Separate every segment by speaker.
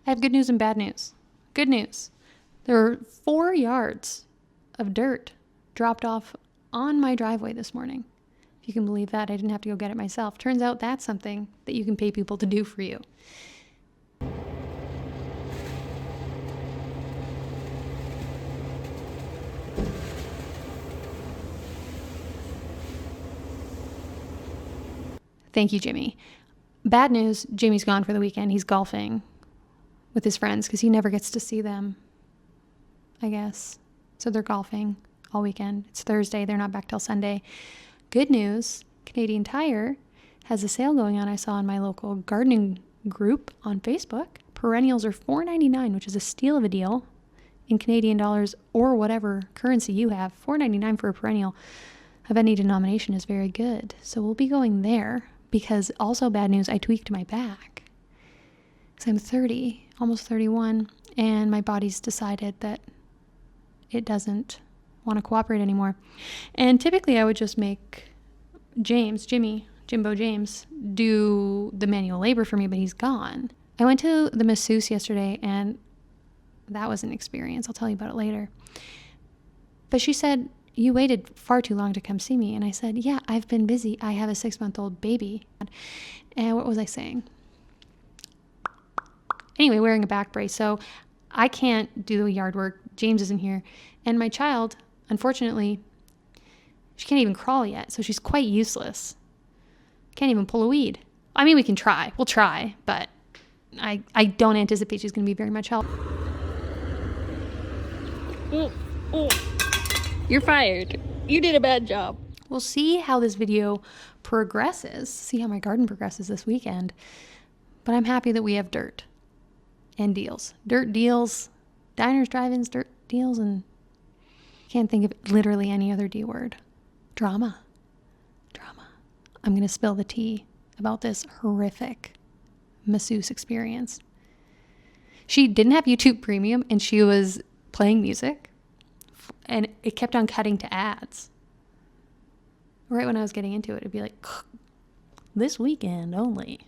Speaker 1: I have good news and bad news. Good news. There were 4 yards of dirt dropped off on my driveway this morning. If you can believe that, I didn't have to go get it myself. Turns out that's something that you can pay people to do for you. Thank you, Jimmy. Bad news, Jimmy's gone for the weekend. He's golfing with his friends because he never gets to see them, I guess. So they're golfing all weekend. It's Thursday. They're not back till Sunday. Good news, Canadian Tire has a sale going on. I saw in my local gardening group on Facebook. Perennials are $4.99, which is a steal of a deal in Canadian dollars or whatever currency you have. $4.99 for a perennial of any denomination is very good. So we'll be going there. Because also bad news, I tweaked my back. So I'm 30, almost 31, and my body's decided that it doesn't want to cooperate anymore. And typically I would just make Jimbo James, do the manual labor for me, but he's gone. I went to the masseuse yesterday, and that was an experience. I'll tell you about it later. But she said, you waited far too long to come see me. And I said, yeah, I've been busy. I have a 6-month-old baby. And what was I saying? Anyway, wearing a back brace. So I can't do the yard work. James isn't here. And my child, unfortunately, she can't even crawl yet. So she's quite useless. Can't even pull a weed. I mean, we can try. We'll try. But I don't anticipate she's going to be very much help.
Speaker 2: You're fired. You did a bad job.
Speaker 1: We'll see how this video progresses, see how my garden progresses this weekend. But I'm happy that we have dirt and deals. Dirt deals, diners, drive-ins, dirt deals, and can't think of literally any other D word. Drama. I'm going to spill the tea about this horrific masseuse experience. She didn't have YouTube Premium, and she was playing music. And it kept on cutting to ads. Right when I was getting into it, it'd be like, this weekend only.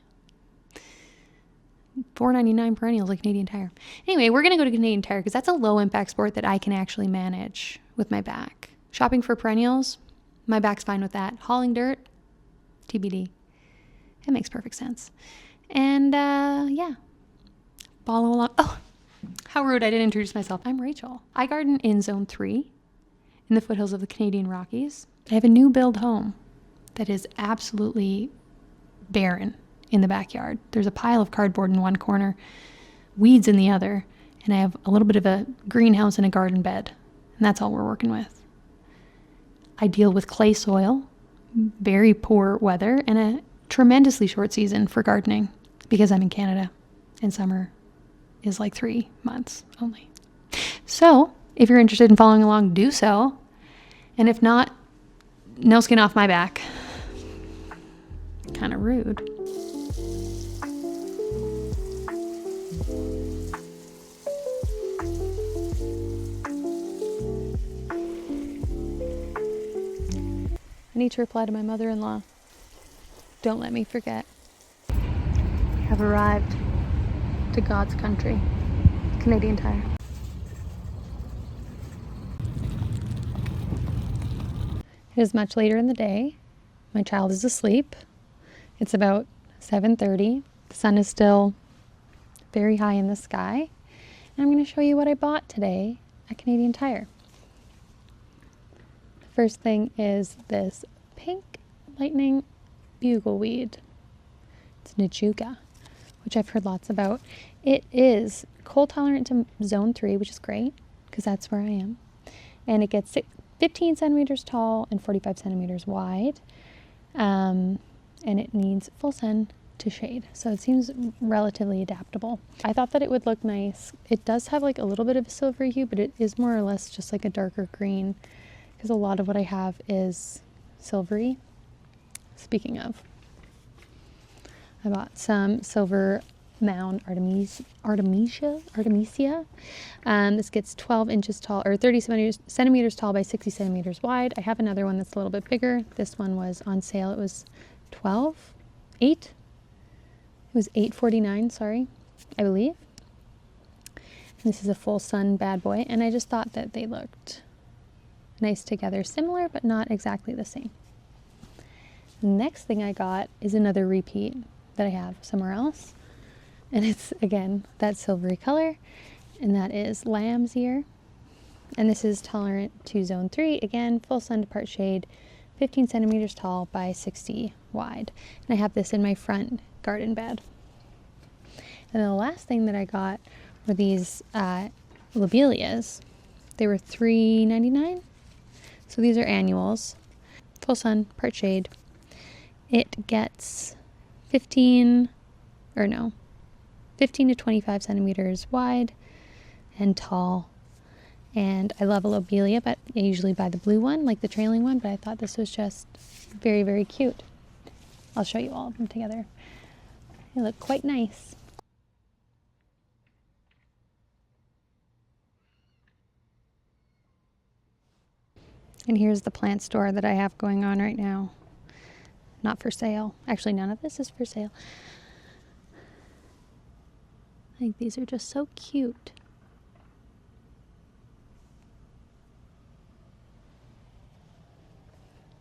Speaker 1: $4.99 perennials at Canadian Tire. Anyway, we're going to go to Canadian Tire because that's a low-impact sport that I can actually manage with my back. Shopping for perennials, my back's fine with that. Hauling dirt, TBD. It makes perfect sense. And, yeah. Follow along. Oh, how rude, I didn't introduce myself. I'm Rachel. I garden in Zone 3 in the foothills of the Canadian Rockies. I have a new build home that is absolutely barren in the backyard. There's a pile of cardboard in one corner, weeds in the other, and I have a little bit of a greenhouse and a garden bed, and that's all we're working with. I deal with clay soil, very poor weather, and a tremendously short season for gardening because I'm in Canada and summer is like 3 months only. So if you're interested in following along, do so. And if not, no skin off my back. Kind of rude. I need to reply to my mother-in-law. Don't let me forget. I have arrived to God's country, Canadian Tire. It is much later in the day. My child is asleep. It's about 7:30. The sun is still very high in the sky. And I'm going to show you what I bought today at Canadian Tire. The first thing is this pink lightning bugleweed. It's Nichuka, which I've heard lots about. It is cold tolerant to zone 3, which is great because that's where I am. And it gets 15 centimeters tall and 45 centimeters wide. And it needs full sun to shade. So it seems relatively adaptable. I thought that it would look nice. It does have like a little bit of a silvery hue, but it is more or less just like a darker green because a lot of what I have is silvery. Speaking of, I bought some silver mound Artemisia. This gets 12 inches tall, or 30 centimeters tall by 60 centimeters wide. I have another one that's a little bit bigger. This one was on sale. It was $8. It was $8.49, sorry, I believe. This is a full sun bad boy, and I just thought that they looked nice together, similar but not exactly the same. Next thing I got is another repeat that I have somewhere else, and it's again that silvery color, and that is lamb's ear, and this is tolerant to zone 3, again full sun to part shade, 15 centimeters tall by 60 wide, and I have this in my front garden bed. And then the last thing that I got were these lobelias. They were $3.99. So these are annuals, full sun, part shade. It gets 15 to 25 centimeters wide and tall. And I love a lobelia, but I usually buy the blue one, like the trailing one, but I thought this was just very, very cute. I'll show you all of them together. They look quite nice. And here's the plant store that I have going on right now. Not for sale. Actually, none of this is for sale. I think these are just so cute.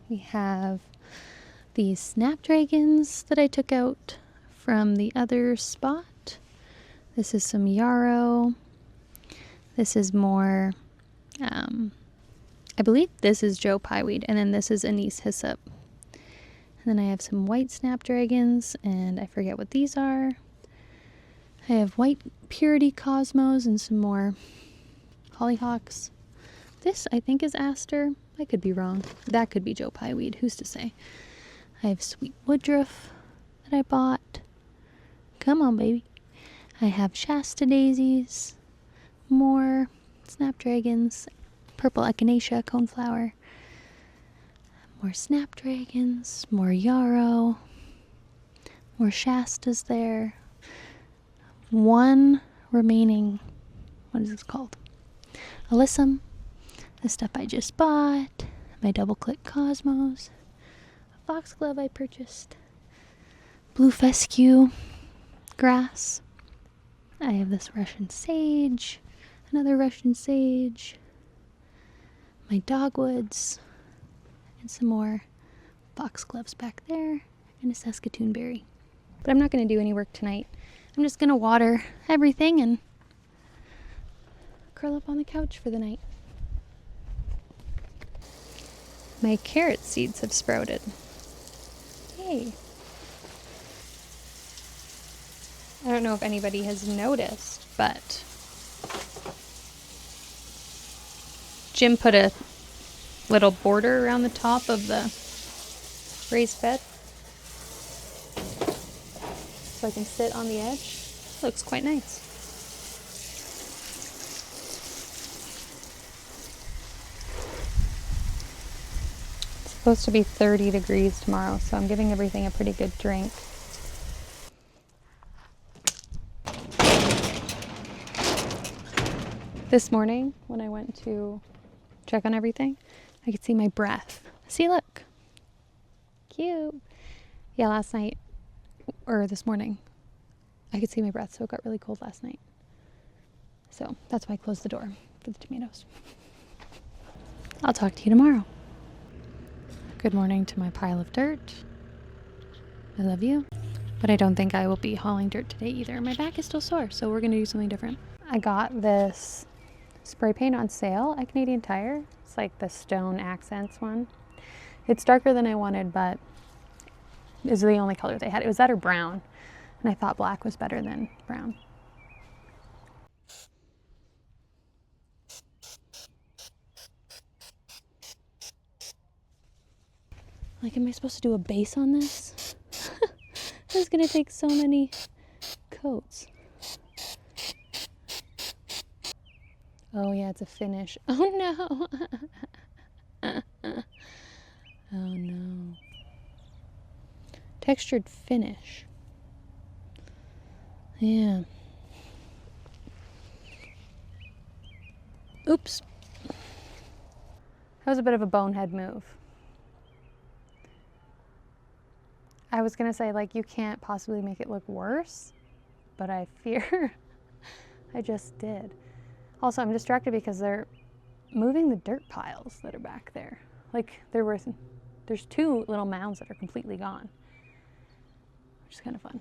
Speaker 1: We have these snapdragons that I took out from the other spot. This is some yarrow. This is more, I believe this is Joe Pyeweed, and then this is anise hyssop. And then I have some white snapdragons, and I forget what these are. I have white purity cosmos and some more hollyhocks. This, I think, is aster. I could be wrong. That could be Joe Pyeweed. Who's to say? I have sweet woodruff that I bought. Come on, baby. I have Shasta daisies, more snapdragons, purple echinacea coneflower, more snapdragons, more yarrow, more Shastas there. One remaining, what is this called? Alyssum. The stuff I just bought. My double click cosmos. A foxglove I purchased. Blue fescue grass. I have this Russian sage. Another Russian sage. My dogwoods. And some more foxgloves back there. And a Saskatoon berry. But I'm not going to do any work tonight. I'm just going to water everything and curl up on the couch for the night. My carrot seeds have sprouted. Yay. I don't know if anybody has noticed, but Jim put a little border around the top of the raised bed so I can sit on the edge. Looks quite nice. Supposed to be 30 degrees tomorrow, so I'm giving everything a pretty good drink. This morning, when I went to check on everything, I could see my breath. See, look. Cute. Yeah, last night, or this morning, I could see my breath, so it got really cold last night. So that's why I closed the door for the tomatoes. I'll talk to you tomorrow. Good morning to my pile of dirt. I love you. But I don't think I will be hauling dirt today either. My back is still sore, so we're going to do something different. I got this spray paint on sale at Canadian Tire. It's like the stone accents one. It's darker than I wanted, but it's the only color they had. It was that or brown, and I thought black was better than brown. Like, am I supposed to do a base on this? This is gonna take so many coats. Oh yeah, it's a finish. Oh no. Oh no. Textured finish. Yeah. Oops. That was a bit of a bonehead move. I was gonna say, like, you can't possibly make it look worse, but I fear I just did. Also, I'm distracted because they're moving the dirt piles that are back there. Like, there's 2 little mounds that are completely gone, which is kind of fun.